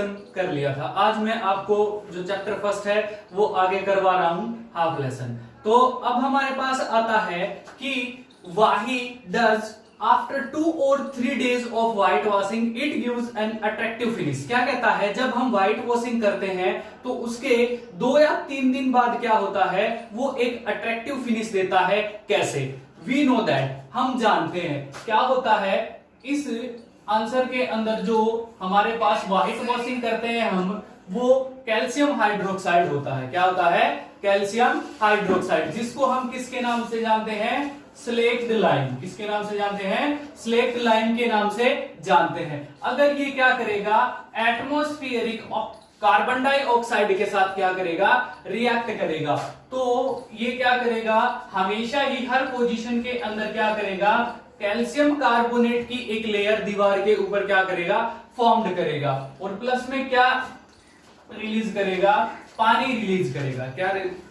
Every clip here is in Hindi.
लेसन कर लिया था। आज मैं आपको जो चैप्टर फर्स्ट है वो आगे करवा रहा हूं, हाफ लेसन। तो अब हमारे पास आता है कि वाही does after 2 or 3 days of white washing it gives an attractive finish। क्या कहता है, जब हम व्हाइट वॉशिंग करते हैं तो उसके 2 या 3 दिन बाद क्या होता है, वो एक अट्रैक्टिव फिनिश देता है। कैसे? वी नो दैट, हम जानते हैं क्या होता है। इस आंसर के अंदर जो हमारे पास व्हाइट वॉशिंग करते हैं हम, वो कैल्शियम हाइड्रोक्साइड होता है। क्या होता है? कैल्शियम हाइड्रोक्साइड, जिसको हम किसके नाम से जानते हैं? Slaked lime. किसके नाम से जानते हैं? स्लेक्ड लाइम के नाम से जानते हैं। अगर ये क्या करेगा, एटमॉस्फेरिक कार्बन डाइऑक्साइड के साथ क्या करेगा, रिएक्ट करेगा, तो ये क्या करेगा, हमेशा ही हर पोजीशन के अंदर क्या करेगा, कैल्शियम कार्बोनेट की एक लेयर दीवार के ऊपर क्या करेगा, फॉर्म्ड करेगा, और प्लस में क्या रिलीज करेगा, पानी रिलीज करेगा।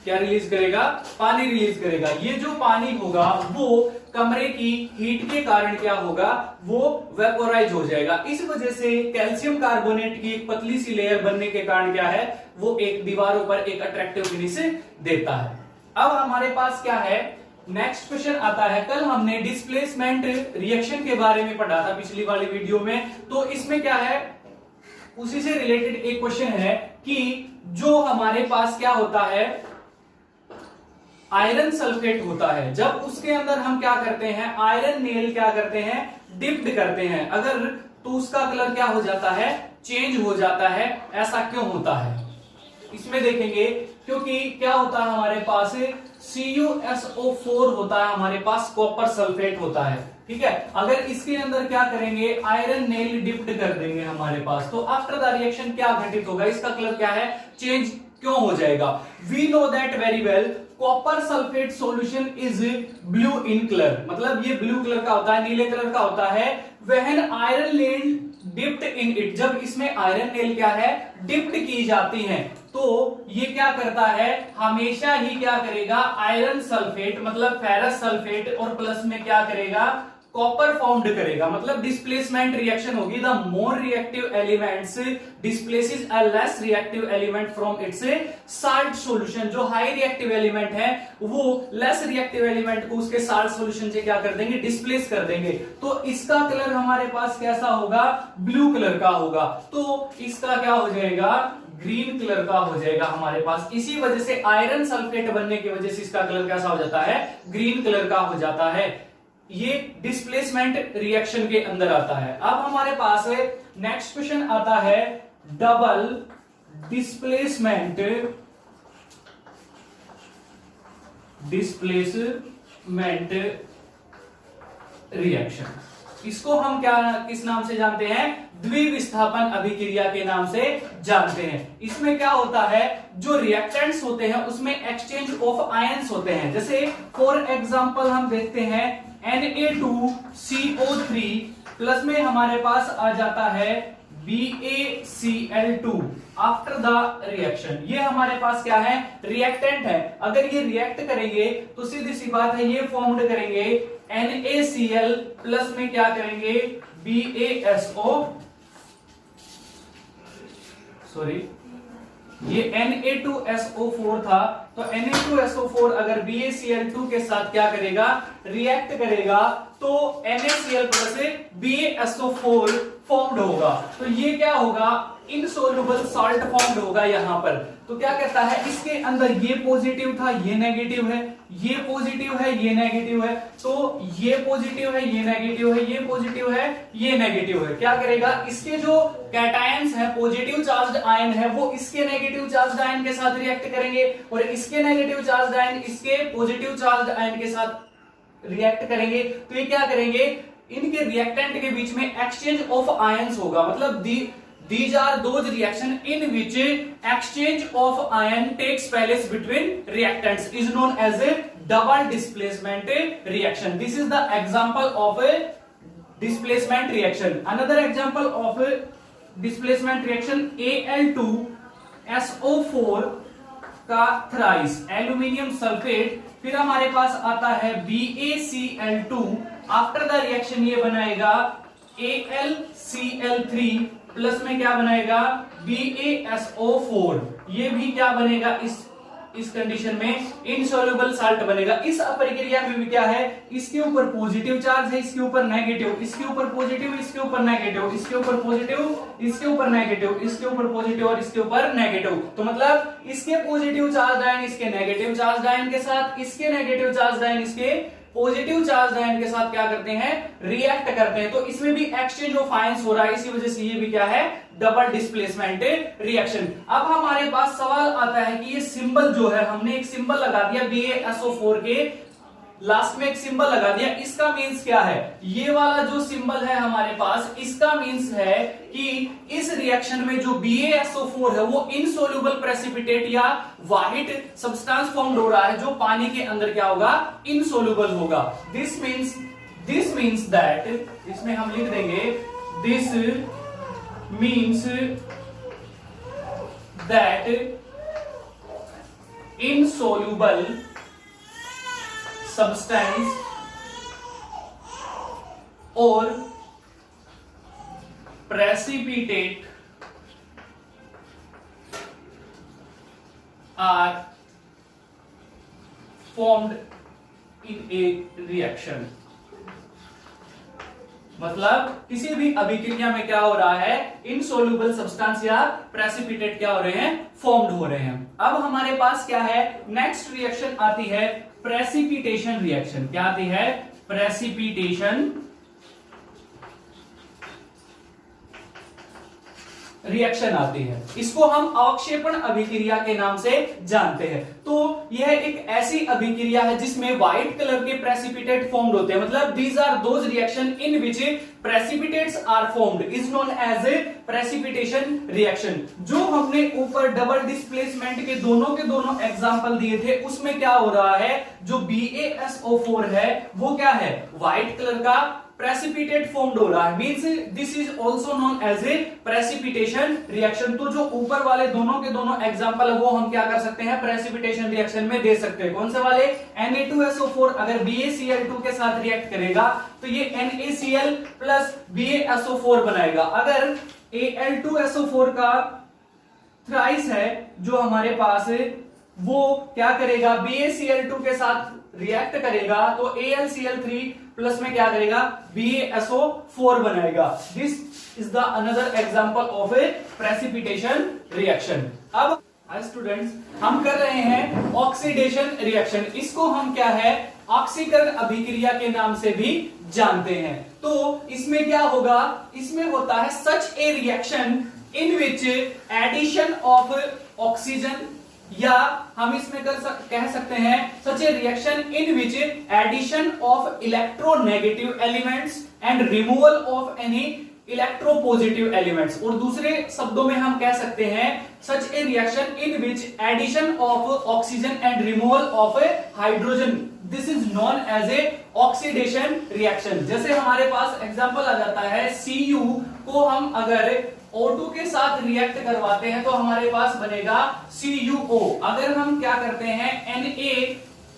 क्या रिलीज करेगा? पानी रिलीज करेगा। ये जो पानी होगा वो कमरे की हीट के कारण क्या होगा, वो वेपोराइज हो जाएगा। इस वजह से कैल्शियम कार्बोनेट की एक पतली सी लेयर बनने के कारण क्या है, वो एक दीवारों पर एक अट्रैक्टिव फिनिश देता है। अब हमारे पास क्या है, नेक्स्ट क्वेश्चन आता है। कल हमने डिस्प्लेसमेंट रिएक्शन के बारे में पढ़ा था पिछली वाली वीडियो में, तो इसमें क्या है, उसी से रिलेटेड एक क्वेश्चन है कि जो हमारे पास क्या होता है, आयरन सल्फेट होता है, जब उसके अंदर हम क्या करते हैं, आयरन नेल क्या करते हैं, डिप्ड करते हैं, अगर तो उसका कलर क्या हो जाता है, चेंज हो जाता है। ऐसा क्यों होता है, इसमें देखेंगे। क्योंकि क्या होता है, हमारे पास CuSO4 होता है, हमारे पास कॉपर सल्फेट होता है, ठीक है। अगर इसके अंदर क्या करेंगे, आयरन नेल डिप्ड कर देंगे हमारे पास, तो आफ्टर द रिएक्शन क्या घटित होगा, इसका कलर क्या है, चेंज क्यों हो जाएगा। We know that very well, copper sulphate solution is blue in colour, मतलब ये ब्लू कलर का होता है, नीले कलर का होता है। When iron nail dipped in it, जब इसमें आयरन नेल क्या है, डिप्ड की जाती हैं, तो ये क्या करता है, हमेशा ही क्या करेगा, आयरन सल्फेट मतलब फेरस सल्फेट और प्लस में क्या करेगा, कॉपर फॉर्म्ड करेगा, मतलब डिस्प्लेसमेंट रिएक्शन होगी। The more reactive elements displaces a less reactive element from its salt solution. जो हाई रिएक्टिव एलिमेंट है वो लेस रिएक्टिव एलिमेंट को उसके साल्ट सॉल्यूशन से क्या कर देंगे, डिस्प्लेस कर देंगे। तो इसका कलर हमारे पास कैसा होगा, ब्लू कलर का होगा। तो इसका क्या हो जाएगा, ग्रीन कलर का हो जाएगा हमारे पास। इसी वजह से आयरन सल्फेट बनने की वजह से इसका कलर कैसा हो जाता है, ग्रीन कलर का हो जाता है। ये डिस्प्लेसमेंट रिएक्शन के अंदर आता है। अब हमारे पास नेक्स्ट क्वेश्चन आता है, डबल डिस्प्लेसमेंट रिएक्शन। इसको हम क्या, किस नाम से जानते हैं, द्विविस्थापन अभिक्रिया के नाम से जानते हैं। इसमें क्या होता है, जो रिएक्टेंट्स होते हैं उसमें एक्सचेंज ऑफ आयंस होते हैं। जैसे फॉर एग्जांपल हम देखते हैं Na2CO3 प्लस में हमारे पास आ जाता है BaCl2 आफ्टर द रिएक्शन। ये हमारे पास क्या है, रिएक्टेंट है। अगर ये रिएक्ट करेंगे तो सीधी सी बात है, ये फॉर्म्ड करेंगे NaCl प्लस में क्या करेंगे, BaSO, सॉरी ये Na2SO4 था, तो Na2SO4 अगर BaCl2 के साथ क्या करेगा, रिएक्ट करेगा, तो NaCl प्लस BaSO4 फॉर्म्ड होगा। तो ये क्या होगा, इनसोल्युबल सॉल्ट फॉर्म्ड होगा यहाँ पर। तो क्या कहता है, इसके अंदर ये पॉजिटिव था, ये नेगेटिव है, ये पॉजिटिव है, ये नेगेटिव है, तो ये पॉजिटिव है, ये नेगेटिव है, ये पॉजिटिव है, ये नेगेटिव है। क्या करेगा, इसके जो कैटायंस है, पॉजिटिव चार्ज्ड आयन है, वो इसके नेगेटिव चार्ज्ड आयन के साथ रिएक्ट करेंगे, और इसके नेगेटिव चार्ज्ड आयन इसके पॉजिटिव चार्ज्ड आयन के साथ रिएक्ट करेंगे। तो ये क्या करेंगे, इनके रिएक्टेंट के बीच में एक्सचेंज ऑफ आयंस होगा, मतलब these are those reaction in which exchange of ion takes place between reactants is known as a double displacement reaction. This is the example of a displacement reaction. Another example of a displacement reaction, Al2SO4 का थ्राइस एल्यूमिनियम सल्फेट, फिर हमारे पास आता है BaCl2, आफ्टर द रिएक्शन ये बनाएगा AlCl3 प्लस में क्या बनाएगा BaSO4, ये भी क्या बनेगा इस कंडीशन में इनसॉल्युबल साल्ट बनेगा। इस अपरिक्रिया में भी क्या है, इसके ऊपर पॉजिटिव चार्ज है, इसके ऊपर नेगेटिव, इसके ऊपर पॉजिटिव, इसके ऊपर नेगेटिव, इसके ऊपर पॉजिटिव, इसके ऊपर नेगेटिव, इसके ऊपर पॉजिटिव और इसके ऊपर नेगेटिव। तो मतलब इसके पॉजिटिव चार्ज आयन इसके नेगेटिव चार्ज आयन के साथ, इसके नेगेटिव चार्ज आयन इसके पॉजिटिव चार्ज आयन के साथ क्या करते हैं, रिएक्ट करते हैं। तो इसमें भी एक्सचेंज ऑफ आयंस हो रहा है, इसी वजह से ये भी क्या है, डबल डिस्प्लेसमेंट रिएक्शन। अब हमारे पास सवाल आता है कि ये सिंबल जो है, हमने एक सिंबल लगा दिया BaSO4 के लास्ट में एक सिंबल लगा दिया, इसका मीन्स क्या है, ये वाला जो सिंबल है हमारे पास, इसका मीन्स है कि इस रिएक्शन में जो BaSO4 है वो इनसोल्यूबल प्रेसिपिटेट या वाहित सब्सटेंस फॉर्म हो रहा है, जो पानी के अंदर क्या होगा, इनसोल्यूबल होगा। दिस मीन्स दैट, इसमें हम लिख देंगे this means that insoluble substance or precipitate are formed in a reaction। मतलब किसी भी अभिक्रिया में क्या हो रहा है, इनसोल्यूबल सब्सटेंस या प्रेसिपिटेट क्या हो रहे हैं, फॉर्म्ड हो रहे हैं। अब हमारे पास क्या है, नेक्स्ट रिएक्शन आती है प्रेसिपिटेशन रिएक्शन। क्या आती है, प्रेसिपिटेशन रिएक्शन आती है। इसको हम अवक्षेपण अभिक्रिया के नाम से जानते हैं। तो यह एक ऐसी अभिक्रिया है जिसमें व्हाइट कलर के प्रेसिपिटेट फॉर्म्ड होते हैं। मतलब these are those reaction in which precipitates are formed is known as a precipitation reaction. जो हमने ऊपर डबल डिस्प्लेसमेंट के दोनों एग्जांपल दिए थे, उसमें क्या हो रहा है, जो BaSO4 है वो क्या है, व्हाइट कलर का प्रेसिपिटेट फॉर्म्ड हो रहा है, means this is also known as a precipitation reaction. तो जो ऊपर वाले दोनों के दोनों एग्जांपल है वो हम क्या कर सकते हैं, प्रेसिपिटेशन रिएक्शन में दे सकते हैं। कौन से वाले, Na2SO4 अगर BaCl2 के साथ रिएक्ट करेगा तो ये NaCl प्लस BaSO4 बनाएगा। अगर Al2SO4 का थ्राइस है जो हमारे पास है, वो क्या करेगा, BaCl2 के साथ रिएक्ट करेगा तो AlCl3 प्लस में क्या करेगा, BaSO4 बनाएगा। This is the another example of A precipitation reaction. अब स्टूडेंट्स हम कर रहे हैं ऑक्सीडेशन रिएक्शन। इसको हम क्या है, ऑक्सीकरण अभिक्रिया के नाम से भी जानते हैं। तो इसमें क्या होगा, इसमें होता है such a reaction in which addition of oxygen, या हम इसमें कह सकते हैं such a reaction in which addition of electronegative elements and removal of any electropositive elements. और दूसरे शब्दों में हम कह सकते हैं such a reaction in which addition of oxygen and removal of hydrogen, this is known as a oxidation reaction. जैसे हमारे पास एग्जांपल आ जाता है, Cu को हम अगर O2 के साथ रिएक्ट करवाते हैं तो हमारे पास बनेगा CuO। अगर हम क्या करते हैं, Na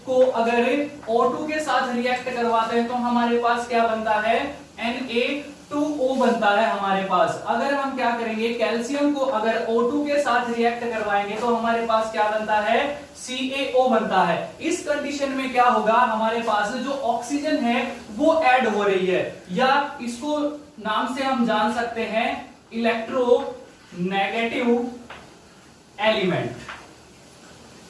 को अगर O2 के साथ रिएक्ट करवाते हैं तो हमारे पास क्या बनता है, Na2O बनता है हमारे पास। अगर हम क्या करेंगे, कैल्शियम को अगर O2 के साथ रिएक्ट करवाएंगे तो हमारे पास क्या बनता है, CaO बनता है। इस कंडीशन में क्या होगा, हमारे पास जो ऑक्सीजन है वो ऐड हो रही है, या इसको नाम से हम जान सकते हैं इलेक्ट्रोनेगेटिव एलिमेंट।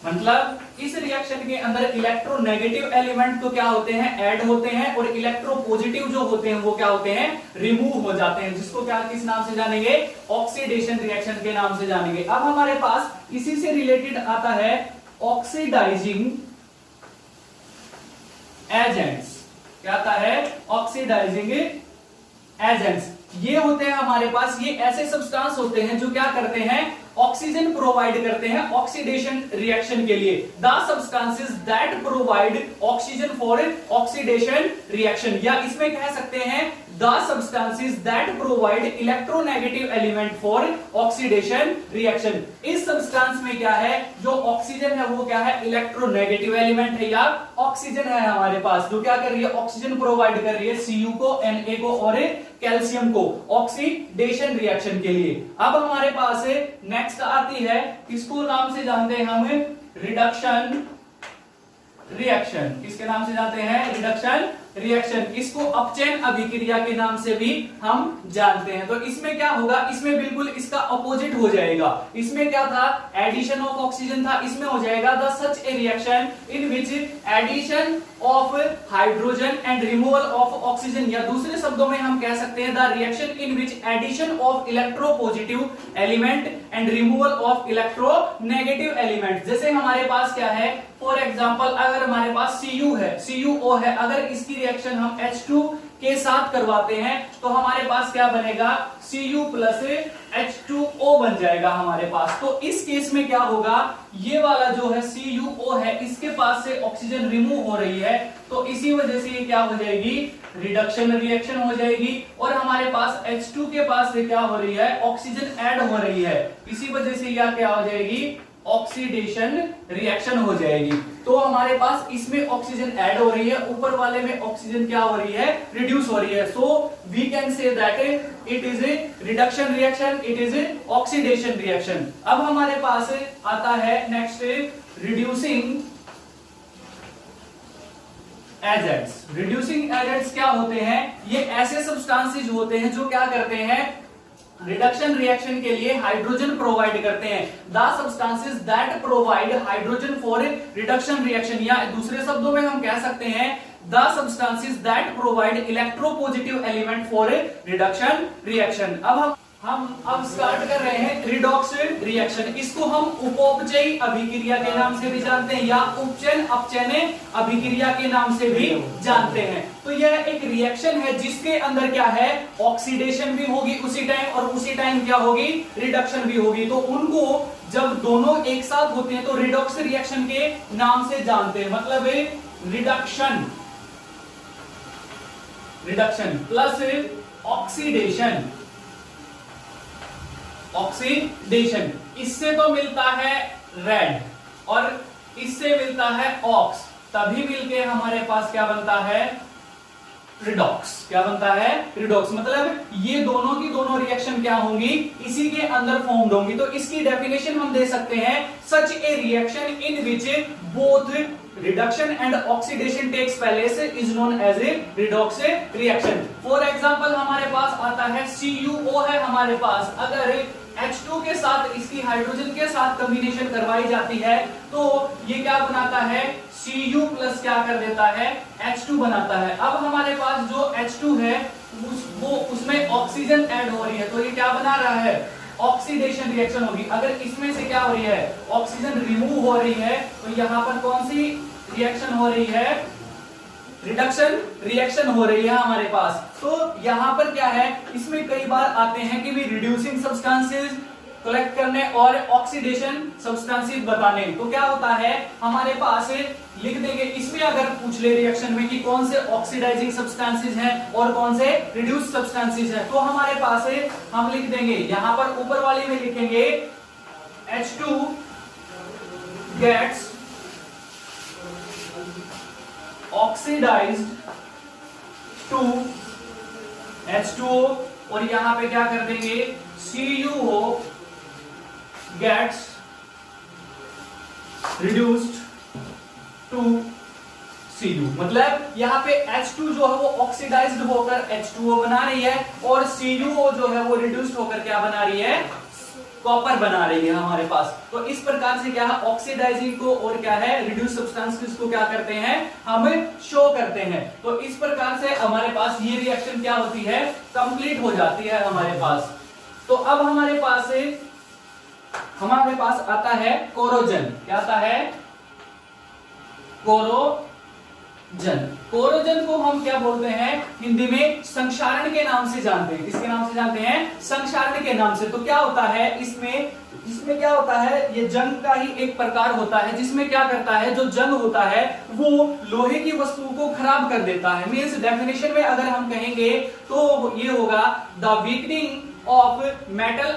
मतलब इस रिएक्शन के अंदर इलेक्ट्रोनेगेटिव एलिमेंट तो क्या होते हैं, ऐड होते हैं, और इलेक्ट्रोपॉजिटिव जो होते हैं वो क्या होते हैं, रिमूव हो जाते हैं, जिसको क्या किस नाम से जानेंगे, ऑक्सीडेशन रिएक्शन के नाम से जानेंगे। अब हमारे पास इसी से रिलेटेड आता है ऑक्सीडाइजिंग एजेंट्स। क्या आता है, ऑक्सीडाइजिंग एजेंट्स। ये होते हैं हमारे पास, ये ऐसे सब्सटेंस होते हैं जो क्या करते हैं, ऑक्सीजन प्रोवाइड करते हैं ऑक्सीडेशन रिएक्शन के लिए। The substances that provide oxygen for oxidation reaction, या इसमें कह सकते हैं the substances that provide electronegative element for oxidation reaction. इस सब्सटेंस में क्या है, जो ऑक्सीजन है वो क्या है, इलेक्ट्रोनेगेटिव एलिमेंट है या ऑक्सीजन है हमारे पास, जो क्या कर रही है, ऑक्सीजन प्रोवाइड कर रही है Cu को, Na को और कैल्शियम को ऑक्सीडेशन रिएक्शन के लिए। अब हमारे पास नेक्स्ट आती है, इसको नाम से जानते हैं हम रिडक्शन रिएक्शन। किसके नाम से जानते हैं, रिडक्शन रिएक्शन। इसको अपचयन अभिक्रिया के नाम से भी हम जानते हैं। तो इसमें क्या होगा, इसमें बिल्कुल इसका अपोजिट हो जाएगा। इसमें क्या था, एडिशन ऑफ ऑक्सीजन था, इसमें हो जाएगा the such a reaction in which addition of hydrogen and removal of oxygen, या दूसरे शब्दों में हम कह सकते हैं the reaction in which addition of electropositive element and removal of electronegative element. जैसे हमारे पास क्या है, फॉर एग्जांपल अगर हमारे पास Cu है, CuO है, अगर इसकी रिएक्शन हम H2 के साथ करवाते हैं तो हमारे पास क्या बनेगा, Cu प्लस H2O बन जाएगा हमारे पास। तो इस केस में क्या होगा, ये वाला जो है CuO है, इसके पास से ऑक्सीजन रिमूव हो रही है, तो इसी वजह से ये क्या हो जाएगी, रिडक्शन रिएक्शन हो जाएगी। और हमारे पास H2 के पास से क्या हो रही है, ऑक्सीजन ऐड हो रही है, इसी वजह से यह क्या हो जाएगी, ऑक्सीडेशन रिएक्शन हो जाएगी। तो हमारे पास इसमें ऑक्सीजन ऐड हो रही है, ऊपर वाले में ऑक्सीजन क्या हो रही है, रिड्यूस हो रही है। So we can say that it is a reduction reaction, it is a oxidation reaction. अब हमारे पास आता है next reducing agents. Reducing agents क्या होते हैं, ये ऐसे सब्सटेंसेस होते हैं जो क्या करते हैं, रिडक्शन रिएक्शन के लिए हाइड्रोजन प्रोवाइड करते हैं। The substances that provide hydrogen for reduction reaction, या दूसरे शब्दों में हम कह सकते हैं the substances that provide electropositive element for reduction reaction. अब हम स्टार्ट कर रहे हैं रिडॉक्स रिएक्शन। इसको हम उपोपचयी अभिक्रिया के नाम से भी जानते हैं या उपचयन अपचयन अभिक्रिया के नाम से भी जानते हैं। तो यह एक रिएक्शन है जिसके अंदर क्या है, ऑक्सीडेशन भी होगी उसी टाइम और उसी टाइम क्या होगी, रिडक्शन भी होगी। तो उनको जब दोनों एक साथ होते हैं तो रिडॉक्स रिएक्शन के नाम से जानते हैं। मतलब रिडक्शन प्लस ऑक्सीडेशन, इससे तो मिलता है रेड और इससे मिलता है ऑक्स, तभी मिलके हमारे पास क्या बनता है, रिडॉक्स। क्या बनता है, रिडॉक्स। मतलब ये दोनों की दोनों रिएक्शन क्या होंगी, इसी के अंदर फॉर्म्ड होंगी। तो इसकी डेफिनेशन हम दे सकते हैं, such a reaction in which both reduction and oxidation takes place is known as a redox reaction. For example हमारे पास आता है CuO है हमारे पास, अगर H2 के साथ इसकी हाइड्रोजन के साथ कॉम्बिनेशन करवाई जाती है तो ये क्या बनाता है, Cu प्लस क्या कर देता है, H2 बनाता है। अब हमारे पास जो H2 है उसमें ऑक्सीजन ऐड हो रही है, तो ये क्या बना रहा है, ऑक्सीडेशन रिएक्शन होगी। अगर इसमें से क्या हो रही है, ऑक्सीजन रिमूव हो रही है, तो यहां पर कौन सी रिएक्शन हो रही है, रिडक्शन रिएक्शन हो रही है हमारे पास। तो यहां पर क्या है, इसमें कई बार आते हैं कि भी रिड्यूसिंग सब्सटेंसेस कलेक्ट करने और ऑक्सीडेशन सब्सटेंसेस बताने। तो क्या होता है, हमारे पास लिख देंगे, इसमें अगर पूछ ले रिएक्शन में कि कौन से ऑक्सीडाइजिंग सब्सटेंसेस हैं और कौन से रिड्यूस सब्सटेंसेस हैं, तो हमारे पास हम लिख देंगे, यहां पर ऊपर वाली में लिखेंगे H2 gets oxidized to H2O, और यहां पे क्या कर देंगे, CuO gets reduced to Cu। मतलब यहाँ पे H2 जो है वो ऑक्सीडाइज्ड होकर H2O बना रही है और CuO जो है वो रिड्यूस्ड होकर क्या बना रही है, कॉपर बना रही है हमारे पास। तो इस प्रकार से क्या है, ऑक्सीडाइजिंग को और क्या है, रिड्यूस सब्सटेंसेस को क्या करते हैं, हम शो करते हैं। तो इस प्रकार से हमारे पास ये रिएक्शन क्या होती है, कंप्लीट हो जाती है हमारे पास। तो अब हमारे पास आता है कोरोजन। क्या आता है, कोरोजन। जन। कोरोजन को हम क्या बोलते हैं हिंदी में, संक्षारण के नाम से जानते हैं। किसके नाम से जानते हैं? संक्षारण के नाम से। तो क्या होता है इसमें क्या होता है, ये जंग का ही एक प्रकार होता है जिसमें क्या करता है, जो जंग होता है वो लोहे की वस्तुओं को खराब कर देता है। मींस डेफिनेशन में अगर हम कहेंगे तो ये होगा the weakening of metal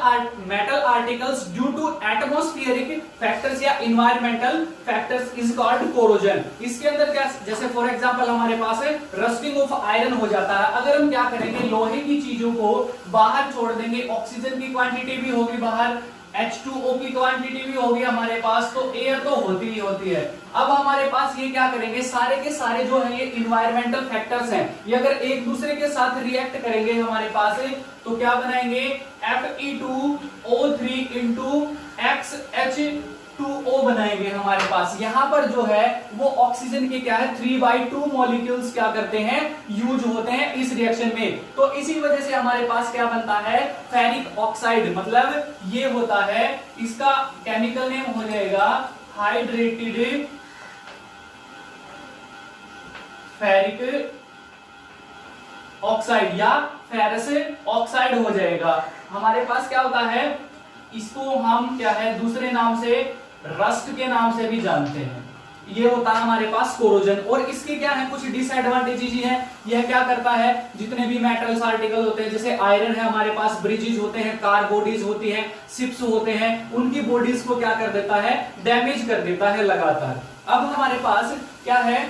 articles due to atmospheric factors या environmental factors is called corrosion। इसके अंदर क्या, जैसे फॉर एग्जांपल हमारे पास है रस्टिंग ऑफ आयरन हो जाता है। अगर हम क्या करेंगे, लोहे की चीजों को बाहर छोड़ देंगे, ऑक्सीजन की क्वांटिटी भी होगी बाहर, H2O की क्वांटिटी भी होगी हमारे पास, तो एयर तो होती ही होती है। अब हमारे पास ये क्या करेंगे, सारे के सारे जो है ये इन्वायरमेंटल फैक्टर्स हैं, ये अगर एक दूसरे के साथ रिएक्ट करेंगे हमारे पास तो क्या बनाएंगे, Fe2O3 इंटू XH2O बनाएंगे हमारे पास। यहां पर जो है वो ऑक्सीजन के क्या है 3/2 मॉलिक्यूल्स क्या करते हैं, यूज होते हैं इस रिएक्शन में। तो इसी वजह से हमारे पास क्या बनता है, फेरिक ऑक्साइड। मतलब ये होता है, इसका केमिकल नेम हो जाएगा हाइड्रेटेड फेरिक ऑक्साइड या फेरस ऑक्साइड हो जाएगा। हमारे पास क्या होता है, इसको हम क्या है दूसरे नाम से रस्ट के नाम से भी जानते हैं। ये होता है हमारे पास कोरोजन। और इसके क्या है, कुछ डिसएडवांटेजेस हैं। यह क्या करता है, जितने भी मेटल्स आर्टिकल होते हैं, जैसे आयरन है हमारे पास, ब्रिजेस होते हैं, कार बॉडीज होती हैं, शिप्स होते हैं, उनकी बॉडीज को क्या कर देता है, डैमेज कर देता है लगातार। अब हमारे पास क्या है,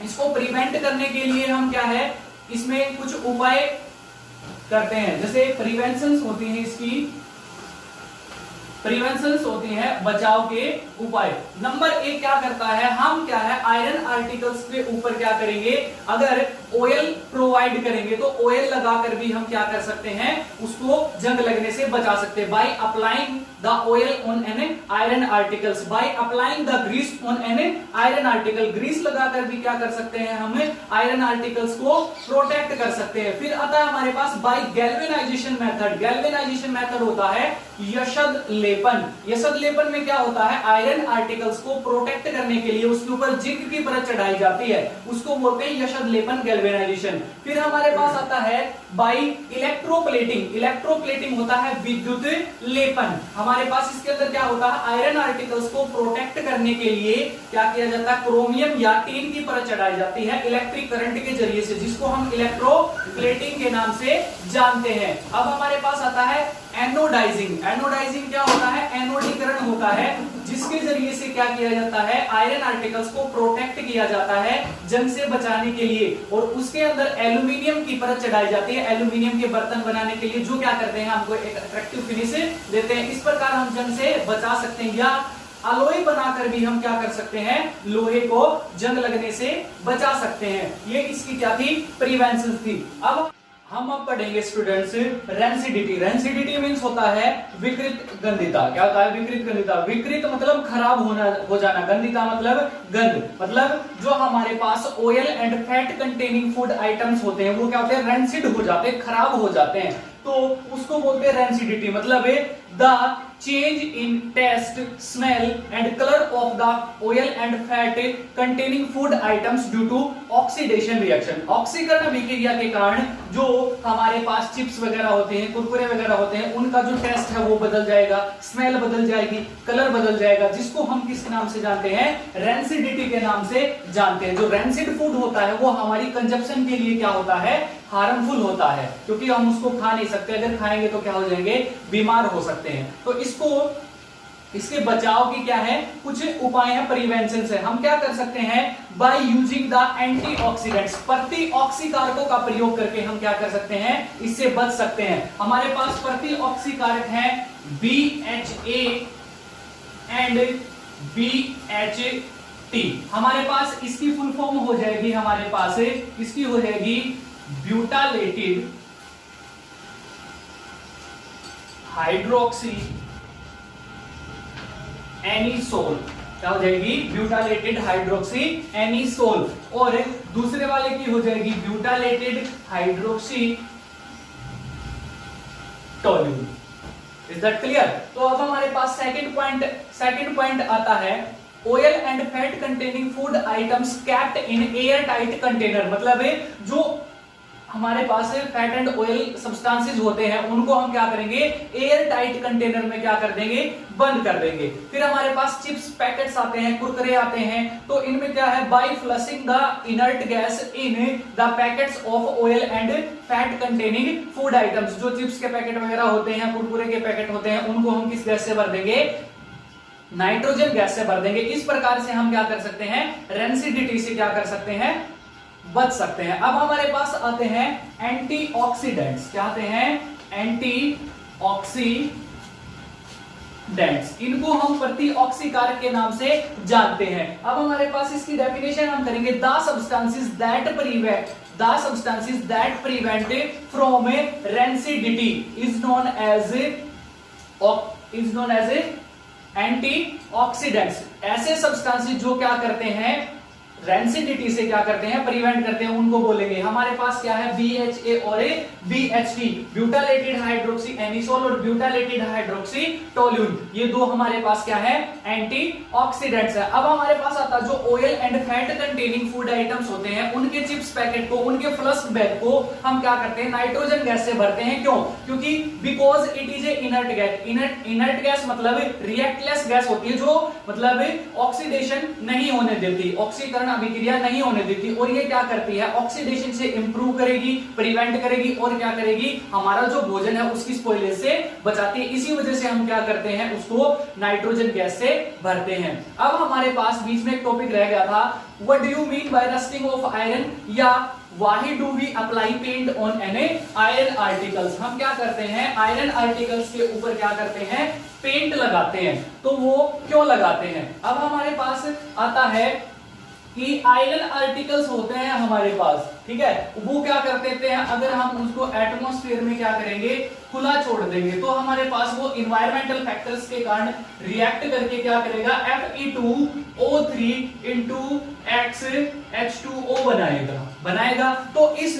इसको प्रिवेंट करने के लिए हम क्या है, इसमें कुछ उपाय करते हैं। जैसे प्रिवेंशंस होती हैं, इसकी प्रिवेंशंस होती हैं बचाव के उपाय। नंबर 1 क्या करता है, हम क्या है आयरन आर्टिकल्स के ऊपर क्या करेंगे, अगर ऑयल प्रोवाइड करेंगे तो ऑयल लगाकर भी हम क्या कर सकते हैं, उसको जंग लगने से बचा सकते हैं। By applying the oil on an iron articles, by applying the grease on an iron article, grease लगाकर भी क्या कर सकते हैं, हम आयरन आर्टिकल्स को प्रोटेक्ट कर सकते हैं। फिर आता है हमारे पास by galvanization method. Galvanization method होता है यशद लेपन। यशद लेपन में क्या होता है, आयरन आर्टिकल्स को प्रोटेक्ट करने के लिए उसके ऊपर जिंक की परत चढ़ाई जाती है, उसको बोलते हैं यशद लेपन, गैल्वेनाइजेशन। फिर हमारे पास आता है बाय इलेक्ट्रोप्लेटिंग। इलेक्ट्रोप्लेटिंग होता है विद्युत लेपन। हमारे पास इसके अंदर क्या होता है, आयरन आर्टिकल्स को प्रोटेक्ट करने के लिए क्या किया जाता है, क्रोमियम या टीन की परत चढ़ाई जाती है इलेक्ट्रिक करंट के जरिए से, जिसको हम इलेक्ट्रोप्लेटिंग के नाम से जानते हैं। अब हमारे पास आता है एनोडाइजिंग। एनोडाइजिंग क्या होता है, एनोडीकरण होता है, जिसके जरिए से क्या किया जाता है, आयरन आर्टिकल्स को प्रोटेक्ट किया जाता है जंग से बचाने के लिए। और उसके अंदर एल्यूमिनियम की परत चढ़ाई जाती है, एल्यूमिनियम के बर्तन बनाने के लिए, जो क्या करते हैं, हमको एक अट्रैक्टिव फिनिश देते हैं। इस प्रकार हम जंग से बचा सकते हैं, या अलॉय बनाकर भी हम क्या कर सकते हैं, लोहे को जंग लगने से बचा सकते हैं। ये इसकी क्या थी, प्रिवेंशन थी। अब हम पढ़ेंगे स्टूडेंट्स रेंसिडिटी। रेंसिडिटी मींस होता है विकृत गंधिता। क्या होता है, विकृत गंधिता। विकृत मतलब खराब हो जाना, गंधिता मतलब गंध। मतलब जो हमारे पास oil and fat containing food items होते हैं वो क्या होते हैं, रेंसिड हो जाते हैं, खराब हो जाते हैं, तो उसको बोलते हैं रेंसिडिटी। मतलब the change in taste, smell and colour of the oil and fat containing food items due to oxidation reaction. ऑक्सीकरण अभिक्रिया के कारण जो हमारे पास चिप्स वगैरह होते हैं, कुरकुरे वगैरह होते हैं, उनका जो टेस्ट है वो बदल जाएगा, स्मेल बदल जाएगी, कलर बदल जाएगा, जिसको हम किस नाम से जानते हैं, रेंसिडिटी के नाम से जानते हैं। जो रेंसिड फूड होता है वो हमारी कंजप्शन के लिए क्या होता है, हार्मफुल होता है, क्योंकि हम उसको खा नहीं सकते, अगर खाएंगे तो क्या हो जाएंगे, बीमार हो सकते हैं। तो इसके बचाव की क्या है, कुछ उपाय है, प्रिवेंशन से। हम क्या कर सकते हैं, बाय यूजिंग द एंटीऑक्सीडेंट्स, प्रतिऑक्सीकारकों का प्रयोग करके हम क्या कर सकते हैं, इससे बच सकते हैं। हमारे पास प्रतिऑक्सीकारक हैं BHA एंड BHT। हमारे पास इसकी फुल फॉर्म हो जाएगी, हमारे पास इसकी हो जाएगी ब्यूटालेटेड हाइड्रोक्सी एनीसोल। क्या हो जाएगी, ब्यूटालेटेड हाइड्रोक्सी एनीसोल। और दूसरे वाले की हो जाएगी butylated hydroxy toluene. Is that clear? तो अब हमारे पास सेकंड पॉइंट आता है oil and fat containing food items kept in air tight container, मतलब जो हमारे पास फैट एंड ऑयल सब्सटेंसेस होते हैं उनको हम क्या करेंगे, एयर टाइट कंटेनर में क्या कर देंगे, बंद कर देंगे। फिर हमारे पास चिप्स पैकेट्स आते हैं, कुरकुरे आते हैं, तो इनमें क्या है, by flushing the inert gas in the packets of oil and fat containing food items, जो चिप्स के पैकेट वगैरह होते हैं, कुरकुरे के पैकेट होते हैं, उनको हम किस गैस से भर देंगे, नाइट्रोजन गैस से भर देंगे। इस प्रकार से हम क्या कर सकते हैं, रेंसिडिटी से क्या कर सकते हैं, बच सकते हैं। अब हमारे पास आते हैं एंटीऑक्सीडेंट्स, क्या आते हैं, एंटीऑक्सीडेंट्स, इनको हम प्रतिऑक्सीकारक के नाम से जानते हैं। अब हमारे पास इसकी डेफिनेशन हम करेंगे, the substances that prevent from rancidity is known as antioxidants. ऐसे सब्सटेंसेस जो क्या करते हैं, रेंसिडिटी से क्या करते हैं, प्रिवेंट करते हैं, उनको बोलेंगे। हमारे पास क्या है, BHA और BHT, ब्यूटालेटेड हाइड्रोक्सी एनिसोल और ब्यूटालेटेड हाइड्रोक्सी टोल्यून, ये दो हमारे पास क्या है, एंटीऑक्सीडेंट्स है। अब हमारे पास आता है जो oil and fat containing food items होते हैं, उनके चिप्स पैकेट को, उनके फ्लश्ड बैग को हम क्या करते हैं, नाइट्रोजन गैस से भरते हैं। क्यों? क्योंकि because it is A inert gas. Inert gas मतलब रिएक्टलेस गैस होती है, जो मतलब ऑक्सीडेशन नहीं होने देती, ऑक्सीकरण अभिक्रिया नहीं होने देती, और ये क्या करती है, ऑक्सीडेशन से इंप्रूव करेगी, प्रिवेंट करेगी, और क्या करेगी, हमारा जो भोजन है उसकी स्पॉइलेज से बचाती है। इसी वजह से हम क्या करते हैं, उसको नाइट्रोजन गैस से भरते हैं। अब हमारे पास बीच में एक टॉपिक रह गया था, what do you mean by rusting of iron, या why do we apply paint on any iron articles. हम क्या करते हैं, आयरन आर्टिकल्स के ऊपर क्या करते हैं, पेंट लगाते हैं। तो वो क्यों लगाते हैं? अब हमारे पास आता है कि आयरन आर्टिकल्स होते हैं हमारे पास, ठीक है, वो क्या कर देते हैं, अगर हम उसको एटमॉस्फेयर में क्या करेंगे, खुला छोड़ देंगे, तो हमारे पास वो इन्वायरमेंटल फैक्टर्स के कारण रिएक्ट करके क्या करेगा, Fe2O3 into XH2O बनाएगा। तो इस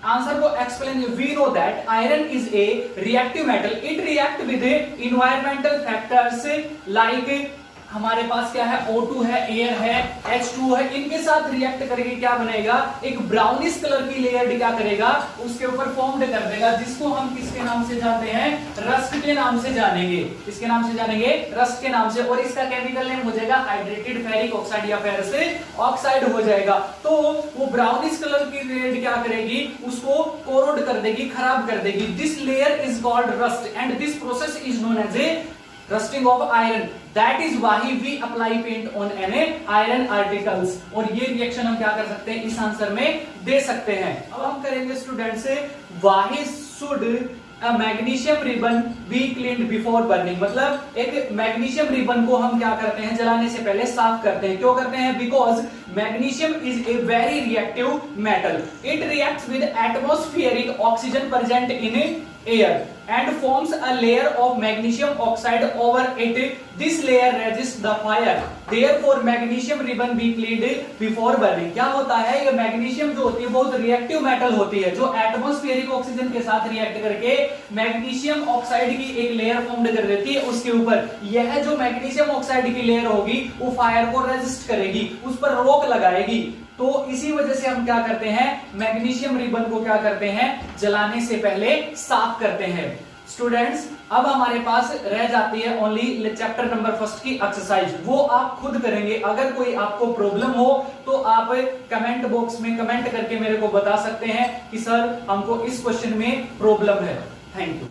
आंसर को explain, we know that iron is a reactive metal, it react with environmental factors like, हमारे पास क्या है, O2 है, एयर है, H2 है, इनके साथ रिएक्ट करके क्या बनेगा, एक ब्राउनिश कलर की लेयर क्या करेगा, उसके ऊपर फॉर्म्ड कर देगा, जिसको हम किसके नाम से जानते हैं, रस्ट के नाम से जानेंगे। किसके नाम से जानेंगे, रस्ट के नाम से। और इसका केमिकल नेम हो जाएगा हाइड्रेटेड फेरिक ऑक्साइड या फेरस ऑक्साइड हो जाएगा। तो वो ब्राउनिश कलर की लेयर क्या करेगी, उसको कोरोड कर देगी, खराब कर देगी। This layer is called rust and this process is known as a rusting of iron, that is why we apply paint on any iron articles. और ये रिएक्शन हम क्या कर सकते हैं, इस आंसर में दे सकते हैं। अब हम करेंगे स्टूडेंट से, why should a magnesium ribbon be cleaned before burning, मतलब एक मैग्नीशियम रिबन को हम क्या करते हैं, जलाने से पहले साफ करते हैं। क्यों करते हैं, because magnesium is a very reactive metal, it reacts with atmospheric oxygen present in air and forms a layer of magnesium oxide over it. This layer resists the fire. Therefore magnesium ribbon be cleaned before burning. क्या होता है, ये मैग्नीशियम जो होती है बहुत रिएक्टिव मेटल होती है, जो एटमॉस्फेरिक ऑक्सीजन के साथ रिएक्ट करके मैग्नीशियम ऑक्साइड की एक लेयर फॉर्म कर देती है उसके ऊपर। यह जो मैग्नीशियम ऑक्साइड की लेयर होगी वो फायर को रेजिस्ट करेगी, उस पर रोक लगाएगी। तो इसी वजह से हम क्या करते हैं, मैग्नीशियम रिबन को क्या करते हैं, जलाने से पहले साफ करते हैं। स्टूडेंट्स, अब हमारे पास रह जाती है ओनली चैप्टर नंबर 1 की एक्सरसाइज, वो आप खुद करेंगे। अगर कोई आपको प्रॉब्लम हो तो आप कमेंट बॉक्स में कमेंट करके मेरे को बता सकते हैं कि सर हमको इस क्वेश्चन में प्रॉब्लम है। Thank you.